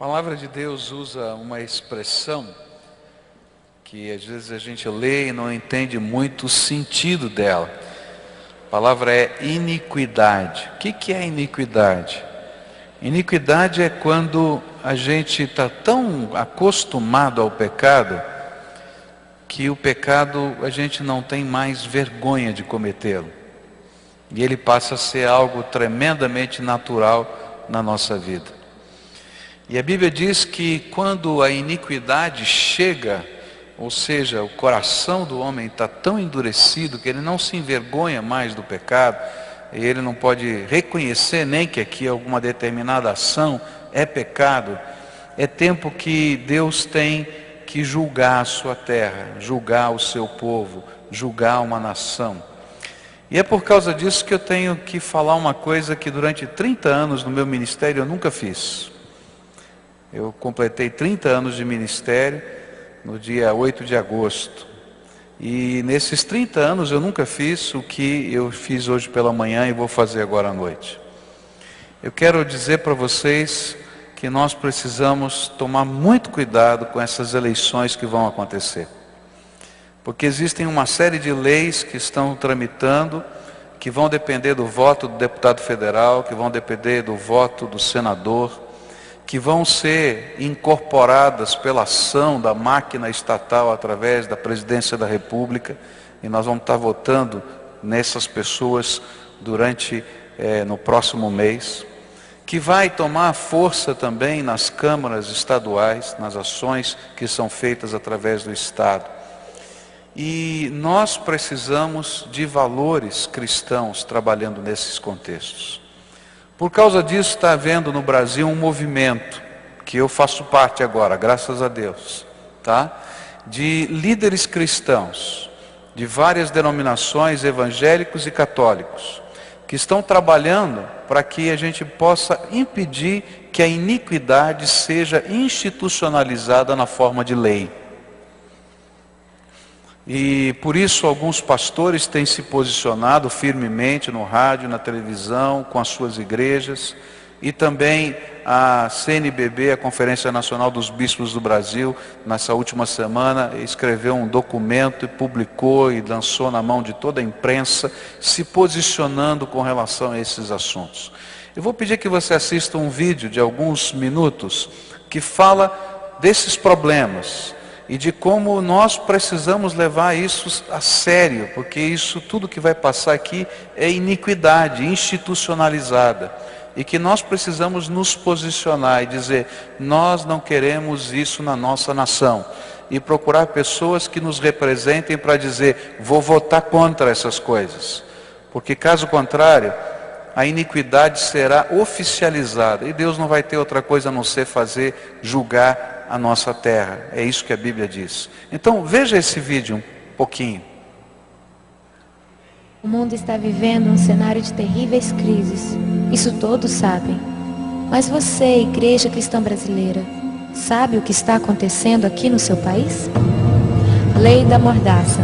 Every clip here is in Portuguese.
A palavra de Deus usa uma expressão que às vezes a gente lê e não entende muito o sentido dela. A palavra é iniquidade. O que é iniquidade? Iniquidade é quando a gente está tão acostumado ao pecado que o pecado a gente não tem mais vergonha de cometê-lo. E ele passa a ser algo tremendamente natural na nossa vida. E a Bíblia diz que quando a iniquidade chega, ou seja, o coração do homem está tão endurecido que ele não se envergonha mais do pecado, e ele não pode reconhecer nem que aqui alguma determinada ação é pecado, é tempo que Deus tem que julgar a sua terra, julgar o seu povo, julgar uma nação. E é por causa disso que eu tenho que falar uma coisa que durante 30 anos no meu ministério eu nunca fiz. Eu completei 30 anos de ministério no dia 8 de agosto. E nesses 30 anos eu nunca fiz o que eu fiz hoje pela manhã e vou fazer agora à noite. Eu quero dizer para vocês que nós precisamos tomar muito cuidado com essas eleições que vão acontecer. Porque existem uma série de leis que estão tramitando, que vão depender do voto do deputado federal, que vão depender do voto do senador, que vão ser incorporadas pela ação da máquina estatal através da presidência da República, e nós vamos estar votando nessas pessoas no próximo mês, que vai tomar força também nas câmaras estaduais, nas ações que são feitas através do Estado. E nós precisamos de valores cristãos trabalhando nesses contextos. Por causa disso está havendo no Brasil um movimento, que eu faço parte agora, graças a Deus, tá? De líderes cristãos, de várias denominações, evangélicos e católicos, que estão trabalhando para que a gente possa impedir que a iniquidade seja institucionalizada na forma de lei. E por isso alguns pastores têm se posicionado firmemente no rádio, na televisão, com as suas igrejas, e também a CNBB, a Conferência Nacional dos Bispos do Brasil, nessa última semana escreveu um documento e publicou e lançou na mão de toda a imprensa, se posicionando com relação a esses assuntos. Eu vou pedir que você assista um vídeo de alguns minutos que fala desses problemas e de como nós precisamos levar isso a sério, porque isso tudo que vai passar aqui é iniquidade institucionalizada, e que nós precisamos nos posicionar e dizer, nós não queremos isso na nossa nação, e procurar pessoas que nos representem para dizer, vou votar contra essas coisas, porque caso contrário, a iniquidade será oficializada, e Deus não vai ter outra coisa a não ser julgar a nossa terra. É isso que a Bíblia diz. Então veja esse vídeo um pouquinho. O mundo está vivendo um cenário de terríveis crises. Isso todos sabem. Mas você, Igreja Cristã Brasileira, sabe o que está acontecendo aqui no seu país? Lei da Mordaça.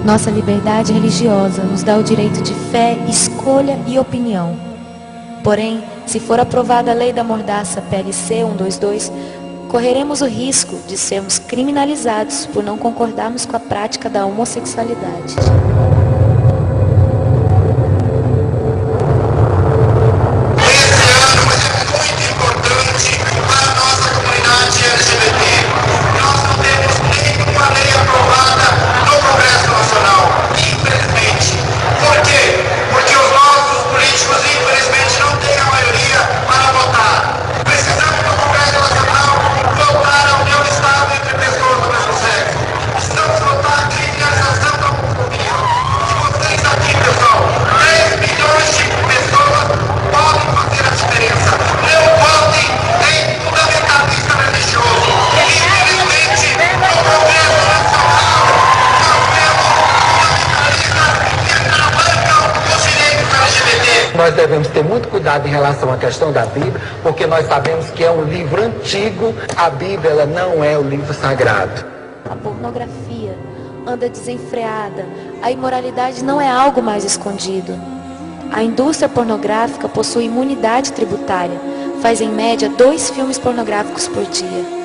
Nossa liberdade religiosa nos dá o direito de fé, escolha e opinião. Porém, se for aprovada a Lei da Mordaça PLC 122, correremos o risco de sermos criminalizados por não concordarmos com a prática da homossexualidade. Nós devemos ter muito cuidado em relação à questão da Bíblia, porque nós sabemos que é um livro antigo. A Bíblia, ela não é o livro sagrado. A pornografia anda desenfreada. A imoralidade não é algo mais escondido. A indústria pornográfica possui imunidade tributária, faz em média 2 filmes pornográficos por dia.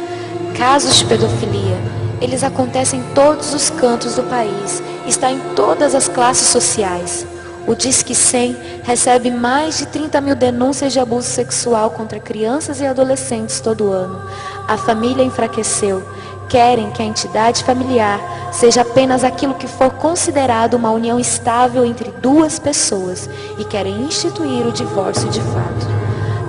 Casos de pedofilia, eles acontecem em todos os cantos do país, está em todas as classes sociais. O Disque 100 recebe mais de 30 mil denúncias de abuso sexual contra crianças e adolescentes todo ano. A família enfraqueceu. Querem que a entidade familiar seja apenas aquilo que for considerado uma união estável entre 2 pessoas e querem instituir o divórcio de fato.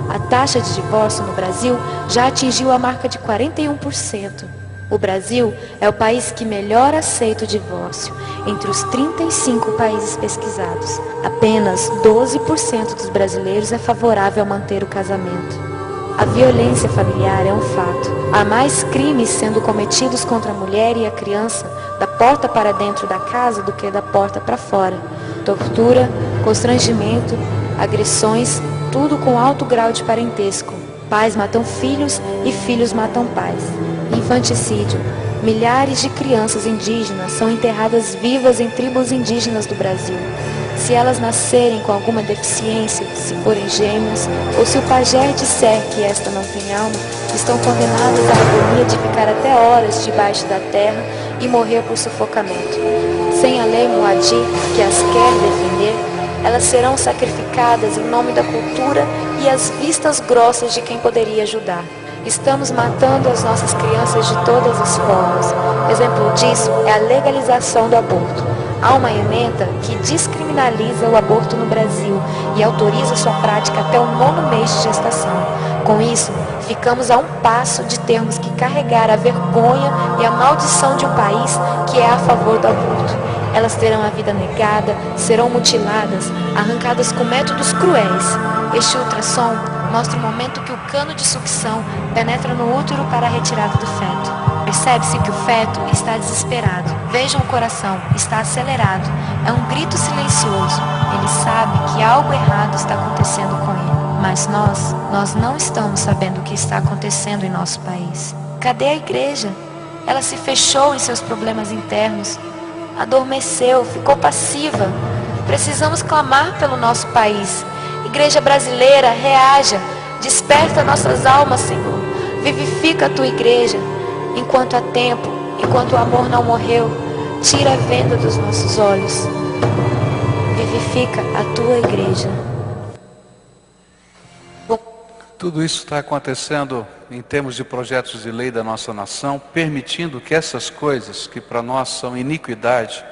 A taxa de divórcio no Brasil já atingiu a marca de 41%. O Brasil é o país que melhor aceita o divórcio. Entre os 35 países pesquisados, apenas 12% dos brasileiros é favorável a manter o casamento. A violência familiar é um fato. Há mais crimes sendo cometidos contra a mulher e a criança da porta para dentro da casa do que da porta para fora. Tortura, constrangimento, agressões, tudo com alto grau de parentesco. Pais matam filhos e filhos matam pais. Infanticídio. Milhares de crianças indígenas são enterradas vivas em tribos indígenas do Brasil. Se elas nascerem com alguma deficiência, se forem gêmeas, ou se o pajé disser que esta não tem alma, estão condenadas à agonia de ficar até horas debaixo da terra e morrer por sufocamento. Sem a lei Moadi, que as quer defender, elas serão sacrificadas em nome da cultura e às vistas grossas de quem poderia ajudar. Estamos matando as nossas crianças de todas as formas. Exemplo disso é a legalização do aborto. Há uma emenda que descriminaliza o aborto no Brasil e autoriza sua prática até o 9º mês de gestação. Com isso, ficamos a um passo de termos que carregar a vergonha e a maldição de um país que é a favor do aborto. Elas terão a vida negada, serão mutiladas, arrancadas com métodos cruéis. Este ultrassom mostra o momento que o cano de sucção penetra no útero para a retirada do feto. Percebe-se que o feto está desesperado. Vejam o coração, está acelerado. É um grito silencioso. Ele sabe que algo errado está acontecendo com ele. Mas nós não estamos sabendo o que está acontecendo em nosso país. Cadê a igreja? Ela se fechou em seus problemas internos. Adormeceu, ficou passiva. Precisamos clamar pelo nosso país. Igreja brasileira, reaja, desperta nossas almas, Senhor. Vivifica a tua igreja. Enquanto há tempo, enquanto o amor não morreu, tira a venda dos nossos olhos. Vivifica a tua igreja. Tudo isso está acontecendo em termos de projetos de lei da nossa nação, permitindo que essas coisas, que para nós são iniquidade,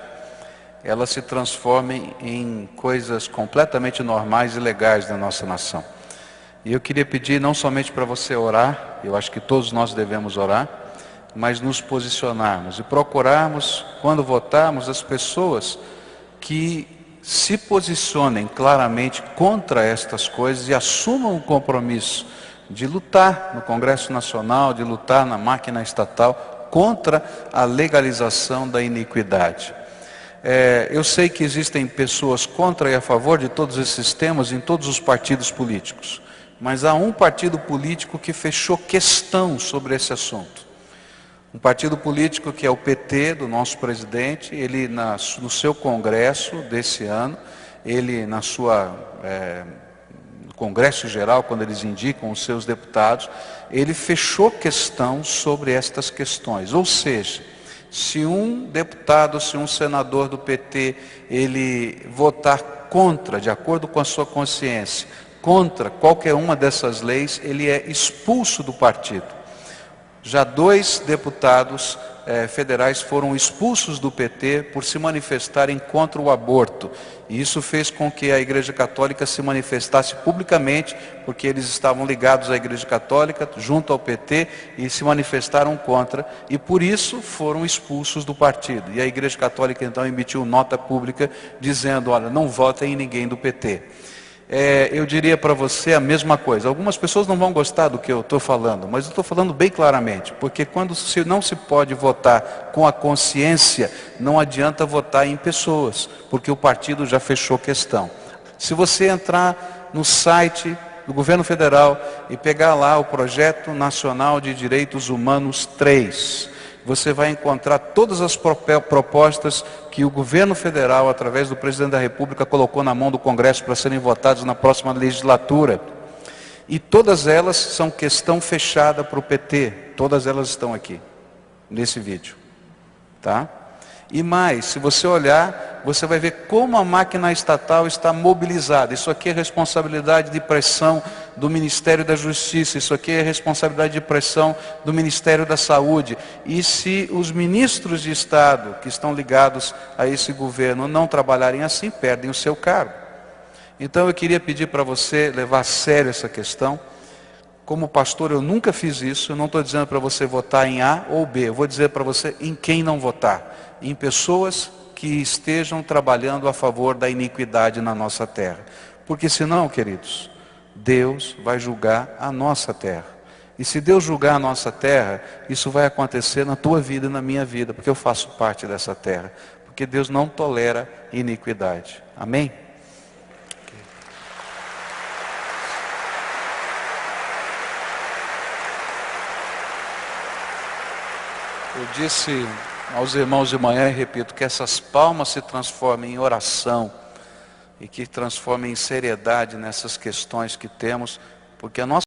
elas se transformem em coisas completamente normais e legais da nossa nação. E eu queria pedir não somente para você orar, eu acho que todos nós devemos orar, mas nos posicionarmos e procurarmos, quando votarmos, as pessoas que se posicionem claramente contra estas coisas e assumam o compromisso de lutar no Congresso Nacional, de lutar na máquina estatal contra a legalização da iniquidade. Eu sei que existem pessoas contra e a favor de todos esses temas em todos os partidos políticos, mas há um partido político que fechou questão sobre esse assunto. Um partido político que é o PT, do nosso presidente. Ele no seu congresso desse ano, ele no congresso geral, quando eles indicam os seus deputados, ele fechou questão sobre estas questões. Ou seja, se um deputado, se um senador do PT, ele votar contra, de acordo com a sua consciência, contra qualquer uma dessas leis, ele é expulso do partido. Já 2 deputados federais foram expulsos do PT por se manifestarem contra o aborto. E isso fez com que a Igreja Católica se manifestasse publicamente, porque eles estavam ligados à Igreja Católica, junto ao PT, e se manifestaram contra, e por isso foram expulsos do partido. E a Igreja Católica então emitiu nota pública dizendo: olha, não votem em ninguém do PT. Eu diria para você a mesma coisa. Algumas pessoas não vão gostar do que eu estou falando, mas eu estou falando bem claramente, porque quando não se pode votar com a consciência, não adianta votar em pessoas, porque o partido já fechou questão. Se você entrar no site do governo federal e pegar lá o Projeto Nacional de Direitos Humanos 3, você vai encontrar todas as propostas que o governo federal, através do presidente da República, colocou na mão do Congresso para serem votadas na próxima legislatura. E todas elas são questão fechada para o PT. Todas elas estão aqui, nesse vídeo. Tá? E mais, se você olhar, você vai ver como a máquina estatal está mobilizada. Isso aqui é responsabilidade de pressão do Ministério da Justiça. Isso aqui é responsabilidade de pressão do Ministério da Saúde. E se os ministros de Estado que estão ligados a esse governo não trabalharem assim, perdem o seu cargo. Então eu queria pedir para você levar a sério essa questão. Como pastor eu nunca fiz isso, eu não estou dizendo para você votar em A ou B, eu vou dizer para você em quem não votar, em pessoas que estejam trabalhando a favor da iniquidade na nossa terra, porque senão, queridos, Deus vai julgar a nossa terra, e se Deus julgar a nossa terra, isso vai acontecer na tua vida e na minha vida, porque eu faço parte dessa terra, porque Deus não tolera iniquidade, amém? Eu disse aos irmãos de manhã e repito, que essas palmas se transformem em oração e que transformem em seriedade nessas questões que temos, porque a nossa